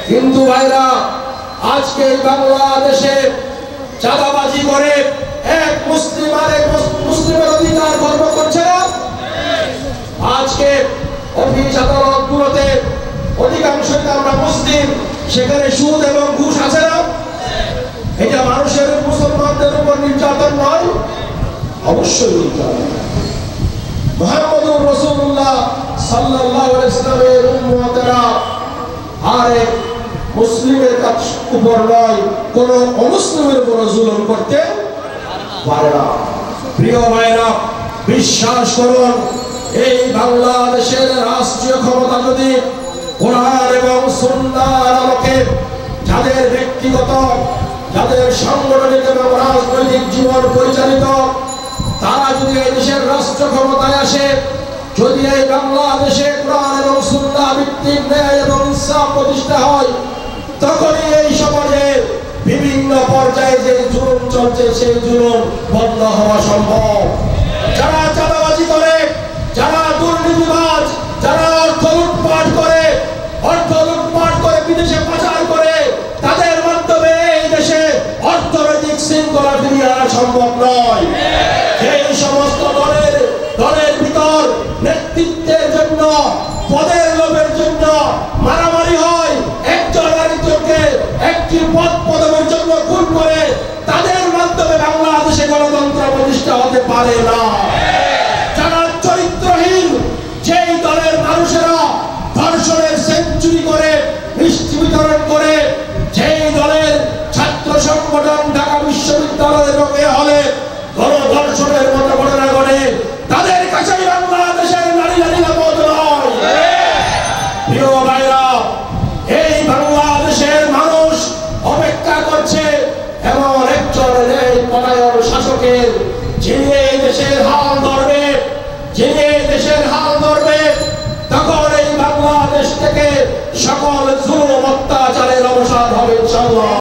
কিন্তু ভাইরা আজকে বাংলাদেশে চাঁদাবাজি করে এক মুসলিম আরেক মুসলিমের অধিকার খর্ব করছে না। আজকে অফিস আদালতগুলোতে অধিকাংশই আমরা মুসলিম, সেখানে সুদ এবং ঘুষ আছে না। এটা মানুষের মুসলমানদের উপর নির্যাতন নয়? অবশ্যই নির্যাতন। মুহাম্মদুর রাসূলুল্লাহ সাল্লাল্লাহু আলাইহি ওয়াসাল্লামের উম্মতেরা আরেক মুসলিমের উপর নয়, কোন অমুসলিমের উপর জুলুম করতে পারে না। প্রিয় ভাইরা, বিশ্বাস করুন, এই বাংলাদেশের রাষ্ট্রীয় ক্ষমতা যদি কোরআন এবং সুন্নাহর আলোকে যাদের ব্যক্তিগত, যাদের সাংগঠনিক এবং রাজনৈতিক জীবন পরিচালিত, তারা যদি এই দেশের রাষ্ট্র ক্ষমতায় আসে, যদি এই বাংলাদেশে কোরআন এবং সুন্নাহ ভিত্তিক ন্যায় এবং ইনসাফ প্রতিষ্ঠা হয়, তখনই এই সমাজে বিভিন্ন পর্যায়ে যে জুলুম চলছে সেই জুলুম বন্ধ হওয়া সম্ভব। যারা চাঁদাবাজি করে, যারা দুর্নীতিবাজ, যারা অর্থ লুটপাট করে বিদেশে পাচার করে, তাদের মাধ্যমে এই দেশে অর্থনৈতিক শৃঙ্খলা ফিরিয়ে আনা সম্ভব নয়। এই সমস্ত দলের ভিতর নেতৃত্বের জন্য, পদের লোভের জন্য মারামারি হয়, একজন আরেকজনকে একটি পদমের জন্য খুন করে, তাদের মাধ্যমে বাংলাদেশে গণতন্ত্র প্রতিষ্ঠা হতে পারে না। যারা চরিত্রহীন, যেই দলের মানুষেরা ধর্ষণের সেঞ্চুরি করে, মিষ্টি বিতরণ করে, যেই দলের ছাত্র সংগঠন ঢাকা বিশ্ববিদ্যালয় এবং এ হলে গণধর্ষণের মতো ঘটনা ঘটে, তাদের কাছেই বাংলাদেশের নারী নিরাপদ নয়। প্রিয় ভাইরা, এই বাংলাদেশের মানুষ অপেক্ষা করছে এমন একজন পলায়ন শাসকের, যিনি এই দেশের হাল ধরবে, তখন এই বাংলাদেশ থেকে সকল জুলুম অত্যাচারের অবসান হবে ইনশাআল্লাহ।